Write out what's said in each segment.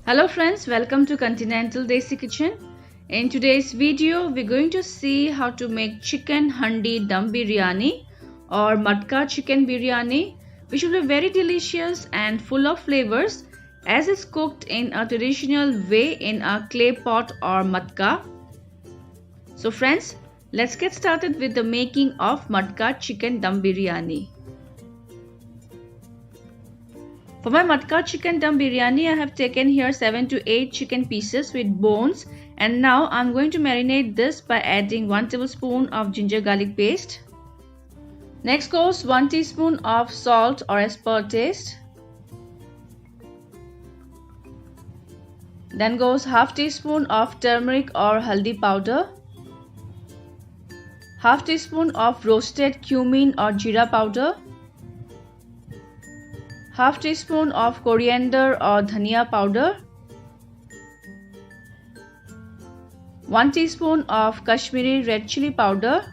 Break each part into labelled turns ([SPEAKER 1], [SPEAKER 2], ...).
[SPEAKER 1] Hello friends, welcome to Continental Desi Kitchen. In today's video, we're going to see how to make chicken handi dum biryani or matka chicken biryani, which will be very delicious and full of flavors as it's cooked in a traditional way in a clay pot or matka. So friends, let's get started with the making of matka chicken dum biryani. For my matka chicken dum biryani, I have taken here 7 to 8 chicken pieces with bones, and now I'm going to marinate this by adding 1 tablespoon of ginger garlic paste. Next goes 1 teaspoon of salt or as per taste. Then goes half teaspoon of turmeric or haldi powder. Half teaspoon of roasted cumin or Zeera powder. Half teaspoon of coriander or Dhaniya powder, 1 teaspoon of Kashmiri red chilli powder,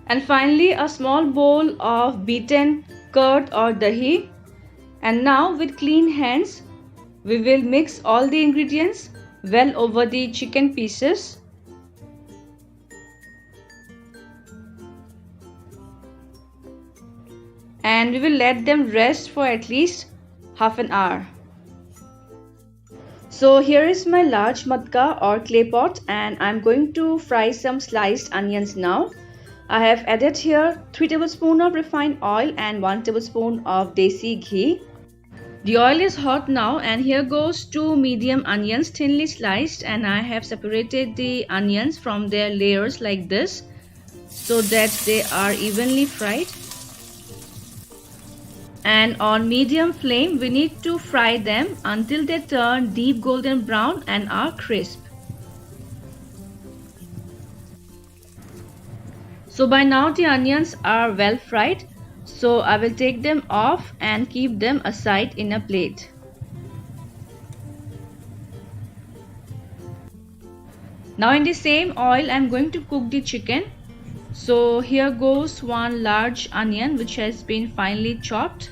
[SPEAKER 1] and finally a small bowl of beaten curd or dahi. And now with clean hands, we will mix all the ingredients well over the chicken pieces. And we will let them rest for at least half an hour. So here is my large matka or clay pot, and I'm going to fry some sliced onions now. I have added here 3 tablespoons of refined oil and 1 tablespoon of Desi ghee. The oil is hot now, and here goes 2 medium onions thinly sliced, and I have separated the onions from their layers like this so that they are evenly fried. And on medium flame we need to fry them until they turn deep golden brown and are crisp. So by now the onions are well fried, so I will take them off and keep them aside in a plate. Now in the same oil I am going to cook the chicken. So here goes 1 large onion which has been finely chopped.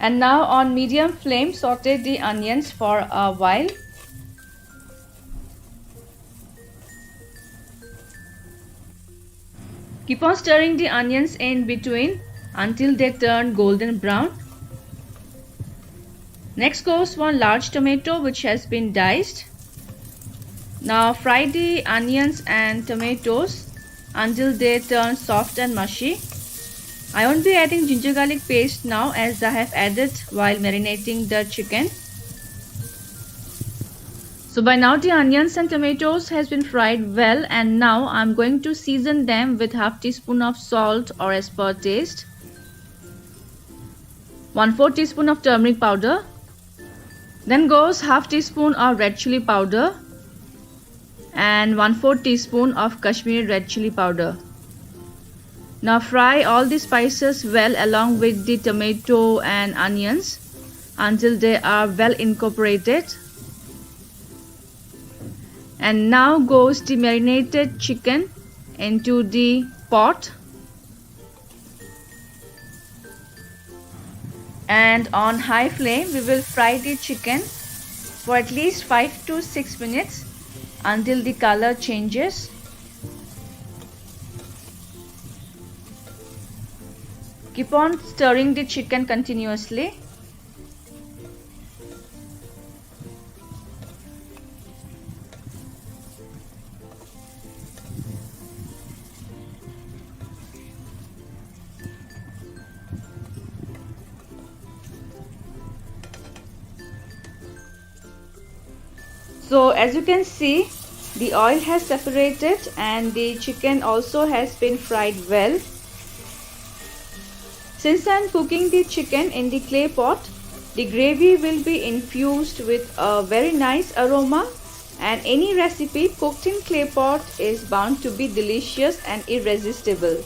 [SPEAKER 1] And now on medium flame saute the onions for a while. Keep on stirring the onions in between until they turn golden brown. Next goes 1 large tomato which has been diced. Now fry the onions and tomatoes until they turn soft and mushy. I won't be adding ginger garlic paste now as I have added while marinating the chicken. So by now the onions and tomatoes has been fried well, and now I'm going to season them with half teaspoon of salt or as per taste, 1/4 teaspoon of turmeric powder. Then goes half teaspoon of red chilli powder and 1/4 teaspoon of Kashmiri red chilli powder. Now fry all the spices well along with the tomato and onions until they are well incorporated. And now goes the marinated chicken into the pot. And on high flame we will fry the chicken for at least 5 to 6 minutes until the color changes. Keep on stirring the chicken continuously. So as you can see, the oil has separated and the chicken also has been fried well. Since I am cooking the chicken in the clay pot, the gravy will be infused with a very nice aroma, and any recipe cooked in clay pot is bound to be delicious and irresistible.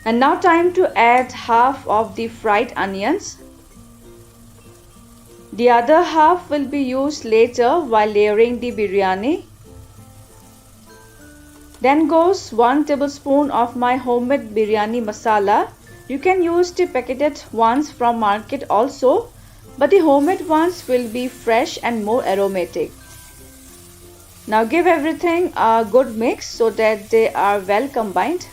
[SPEAKER 1] And now time to add half of the fried onions. The other half will be used later while layering the biryani. Then goes 1 tablespoon of my homemade biryani masala. You can use the packeted ones from market also, but the homemade ones will be fresh and more aromatic. Now give everything a good mix so that they are well combined.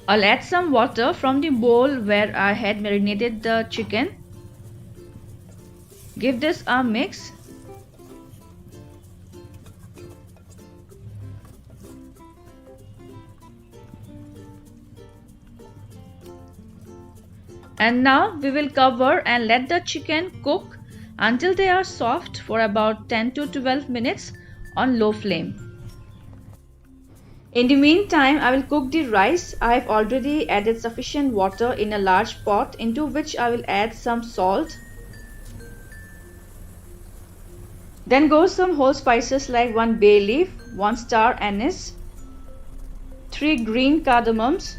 [SPEAKER 1] I'll add some water from the bowl where I had marinated the chicken. Give this a mix. And now we will cover and let the chicken cook until they are soft for about 10 to 12 minutes on low flame. In the meantime, I will cook the rice. I have already added sufficient water in a large pot into which I will add some salt. Then go some whole spices like 1 bay leaf, 1 star anise, 3 green cardamoms,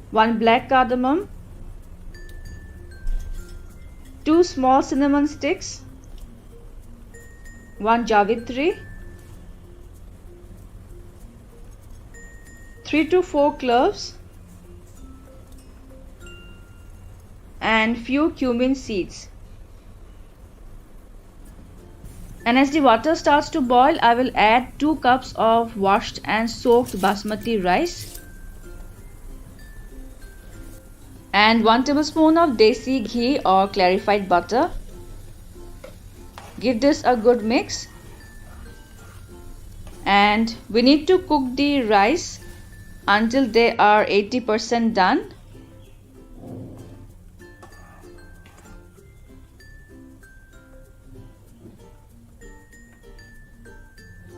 [SPEAKER 1] 1 black cardamom, 2 small cinnamon sticks, 1 javitri, 3 to 4 cloves, and few cumin seeds. And as the water starts to boil, I will add 2 cups of washed and soaked basmati rice and 1 tablespoon of Desi ghee or clarified butter. Give this a good mix, and we need to cook the rice until they are 80% done.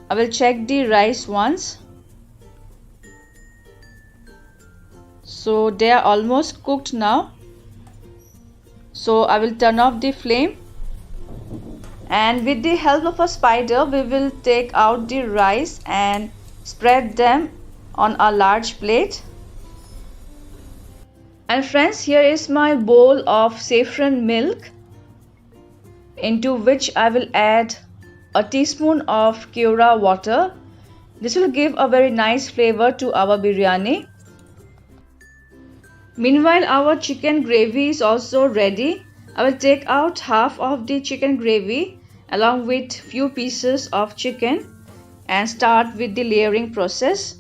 [SPEAKER 1] I will check the rice once. So they are almost cooked now. So I will turn off the flame, and with the help of a spider we will take out the rice and spread them on a large plate. And friends, here is my bowl of saffron milk, into which I will add a teaspoon of Kewra water. This will give a very nice flavor to our biryani. Meanwhile, our chicken gravy is also ready. I will take out half of the chicken gravy along with few pieces of chicken and start with the layering process.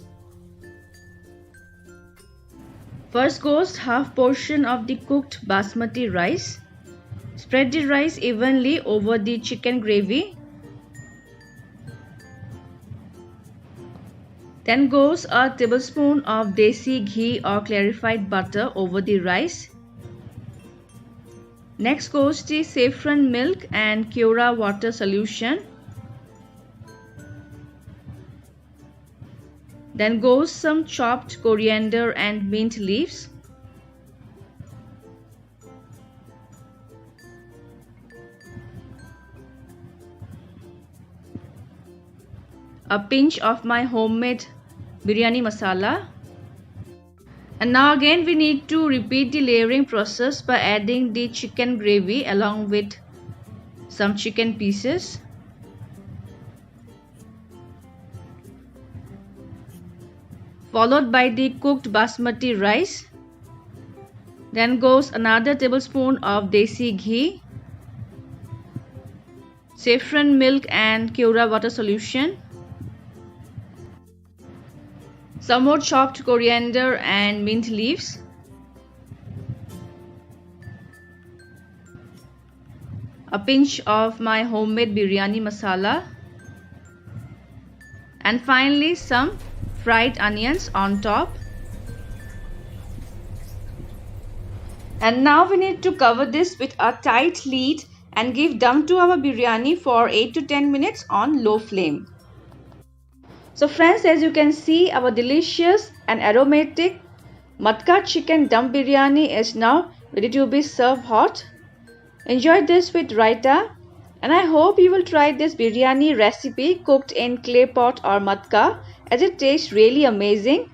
[SPEAKER 1] First goes half portion of the cooked basmati rice. Spread the rice evenly over the chicken gravy. Then goes a tablespoon of Desi ghee or clarified butter over the rice. Next goes the saffron milk and Kewra water solution. Then goes some chopped coriander and mint leaves. A pinch of my homemade biryani masala. And now again we need to repeat the layering process by adding the chicken gravy along with some chicken pieces. Followed by the cooked basmati rice. Then goes another tablespoon of Desi ghee, saffron milk and Kewra water solution, some more chopped coriander and mint leaves, a pinch of my homemade biryani masala, and finally some fried onions on top. And now we need to cover this with a tight lid and give dum to our biryani for 8 to 10 minutes on low flame. So friends, as you can see, our delicious and aromatic Matka chicken dum biryani is now ready to be served hot. Enjoy this with raita, and I hope you will try this biryani recipe cooked in clay pot or matka, as it tastes really amazing.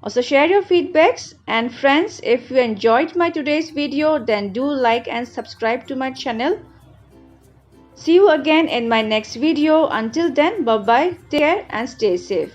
[SPEAKER 1] Also share your feedbacks, and friends, if you enjoyed my today's video, then do like and subscribe to my channel. See you again in my next video. Until then, bye bye, take care and stay safe.